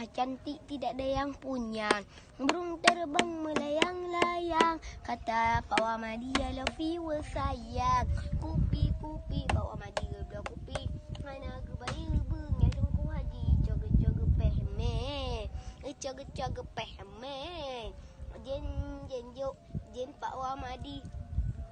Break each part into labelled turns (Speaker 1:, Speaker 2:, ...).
Speaker 1: maha cantik tidak ada yang punya. Burung terbang melayang-layang, kata Pak Wamadi I love you sayang. Kupi-kupi Pak Wamadi belah kupi, mana gebaya bunga sungguh haji coga-coga pehme. Coga-coga pehme. Jen jok jen Pak Wamadi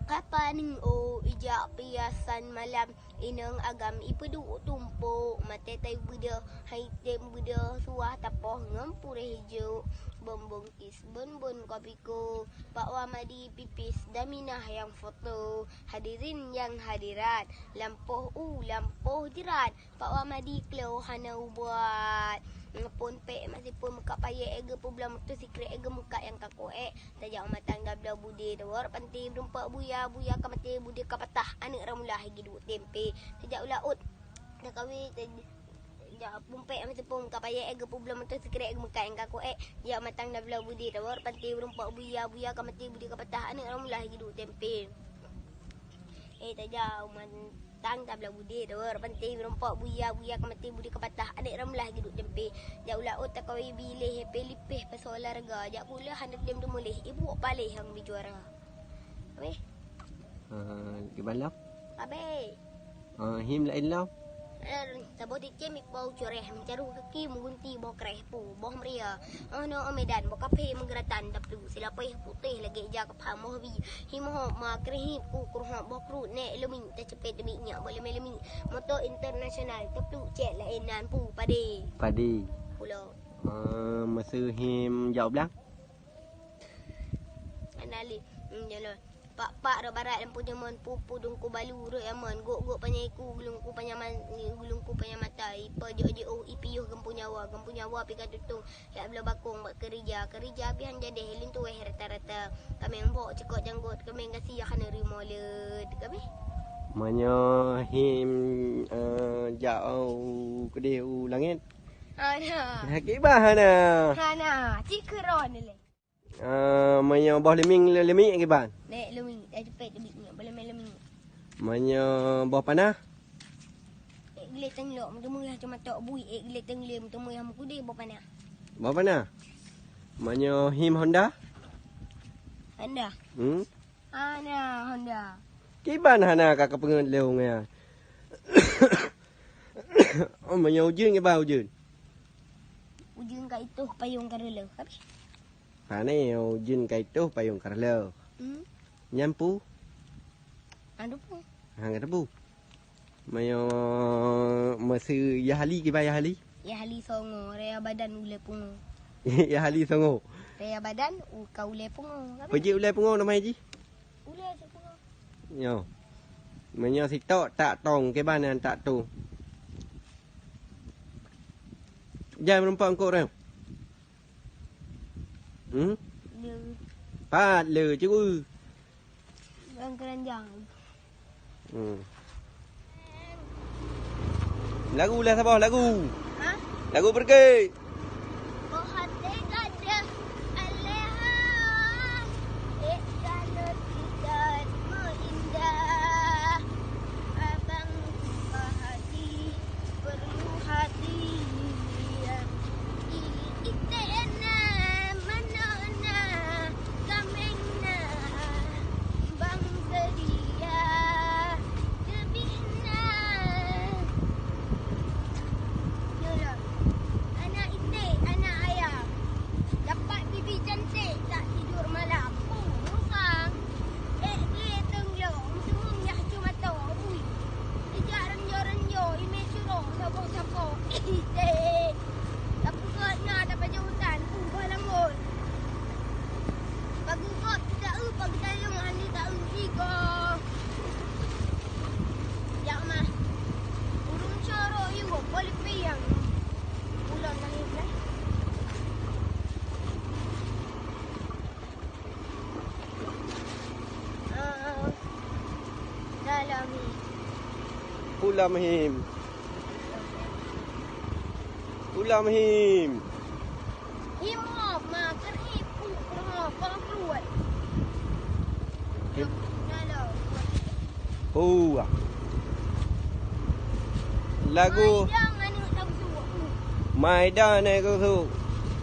Speaker 1: kapaning ijak piasan malam inang agam ipedu tumpuk mate tay buda hai tem buda suah tapoh ngempure hijau bombong kis bon kopiku Pak Wamadi pipis daminah yang foto hadirin yang hadirat lampuh jerat Pak Wamadi klau hana buat ngepun pe masih pun muka payek ega pun belah mutu secret ega muka yang kakoek tajak matang dah belah budi dawar panti berumpak buya kamati budi kapatah anak ramulah lagi duk tempe tajak ulaut dah kawi tajak pumpe masih pun muka payek ega pun belah mutu secret ega muka yang kakoek tajak matang dah belah budi dawar panti berumpak buya kamati budi kapatah anak ramulah lagi duk tempe tajak tang tak belah budi dawar penting rompak buya kamati budi kapatah adik ramlah hidup tempe jak ulah otak kau bilih pelipih pasal olahraga jak pula hendak dem demulih ibu palih hang bi juara abe
Speaker 2: di balau
Speaker 1: abe
Speaker 2: him lain lau
Speaker 1: sabot cemik bau coreh mencaru kaki mengunti bau kereh pu bau meria no medan bau kape menggeratan dap tu silapeh putih lagi ja kapha moh bi himoh ma kreh ku kurha bau kru nek leming ta cepet demi nya boleh melemi moto internasional dap tu cek lainan pu padi pulau
Speaker 2: masa him jauh belang
Speaker 1: anali jalan pak ro barat yang punya mon pupu dungku balu ro aman gok panyaiku gulungku panyaman gulungku panyamata ipa jo ipiuh gempunyawa pi katutung ya belah bakung buat kerja bihan jadi helin tu rata-rata kami mbok cekot janggut kami kasih kana rimolet kami
Speaker 2: manyo him jauh kedeh langit
Speaker 1: ana
Speaker 2: hakibah
Speaker 1: hana cikron le
Speaker 2: manyo boh leming ke ban
Speaker 1: nek leming dah cepet debitnya boleh main leming
Speaker 2: manyo boh panah
Speaker 1: gile tenglok memu lah cuma tok bui gile tenglem temu yang kude boh panah
Speaker 2: manyo him Honda
Speaker 1: ana Honda
Speaker 2: kiban hana kakak pengen leo ngaya manyo ujun ke ba ujun
Speaker 1: kat itu payung karelo habis
Speaker 2: Pane ujin kaito payung karlo. Nyampu.
Speaker 1: Anu pun.
Speaker 2: Hang rebu. Mayo masu yahali ke ba yahali?
Speaker 1: Yahali songo, rea badan ule pungo.
Speaker 2: Yahali songo.
Speaker 1: Rea badan ka ule pungo.
Speaker 2: Pergi ule pungo nama ji?
Speaker 1: Ule se pungo.
Speaker 2: Yo. Mayo si tok tak tong ke banan tak tu. Jangan menumpang kau orang. Pat lừa chứ
Speaker 1: Bang keranjang.
Speaker 2: Lagu lah siapa lagu?
Speaker 1: Ha?
Speaker 2: Lagu pergi. Pulam him.
Speaker 1: Him hop ma kerip kalau keluar.
Speaker 2: Lagu Mai dah naik ke tu.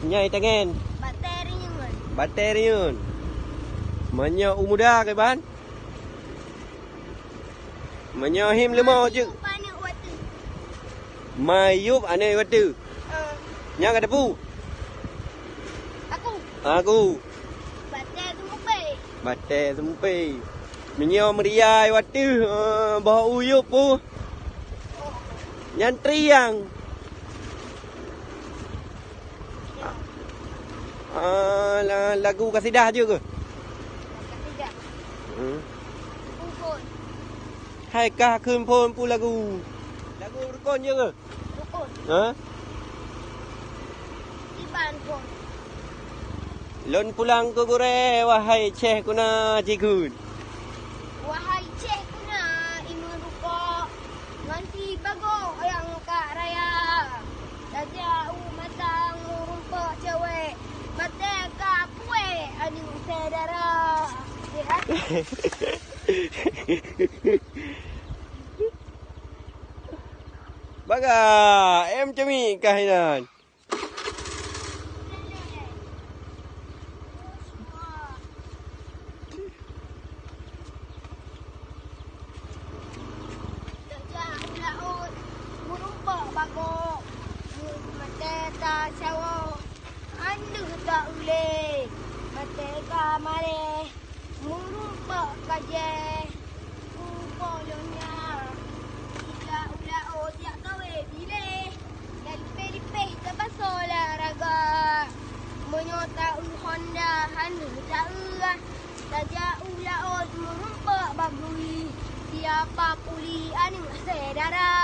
Speaker 2: Nyai tangan.
Speaker 1: Baterinya kan.
Speaker 2: Bateriun. Menyo umuda ke ban? Menyo him lemau je.
Speaker 1: Panik waktu.
Speaker 2: Mayup ane watu. Nya ka depu. Aku.
Speaker 1: Bater tu mupai.
Speaker 2: Bate sempe. Menyo meriai watu. Bawa uyup pu. Nyantri yang. Lagu kasidah je ke?
Speaker 1: Ketiga. Pukul.
Speaker 2: Hai kah khun phon pu lagu. Lagu rukun je ke?
Speaker 1: Pukul.
Speaker 2: Ha?
Speaker 1: Iban pun.
Speaker 2: Lon pulang ke gore wahai Syekh kuna cikun.
Speaker 1: Wahai cik kuna imu rupa. Nanti bago yang kak raya. Saja matang rumput cewek. Mata kak kue ani saudara.
Speaker 2: Baga em chami kahinan.
Speaker 1: Bago mata ta sawo andu ta ule mata ka mare murumpa kaje upolonya ila ula o dia kawe bile dan lipe tabasola raga menyota Honda handu ta saja ula o murumpa bagui siapa puli aning sedara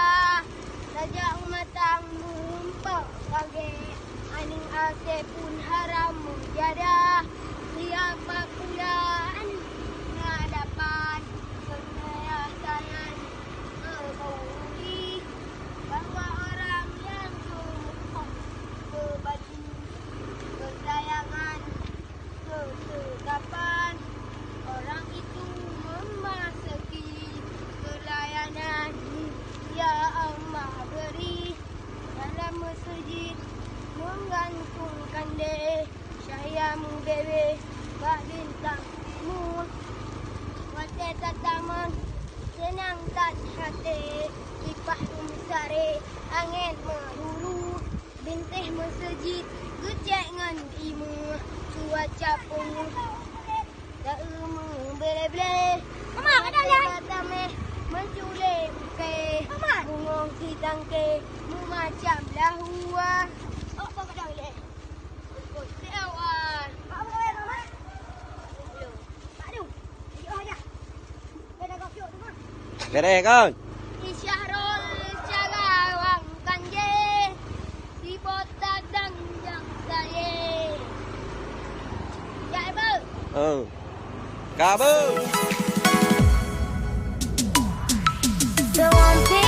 Speaker 1: saja umatang mumpah kage aning ase pun haram mujada siapa pula aning ngadapan kenayasan kebauli bahwa orang yang mumpah kebaju kesayangan ketetapan orang itu memasuki kelayanan ya Allah beri dalam masjid menggantungkan deh syayamu bebe bak bintang timur wate tataman senang tak hati lipah sare angin melulu bintih masjid gecek ngan imu cuaca pun tak bele-bele mama ada ya menculik ke bungong kitang ke mu macam lahua apa kau boleh ikut sewan apa boleh mama belum aduh yo aja beda kau tu mah
Speaker 2: Kere kan?
Speaker 1: Isyahrul Cagawang kanje di botak dan jang saya ya ibu
Speaker 2: Kabu.
Speaker 1: The one thing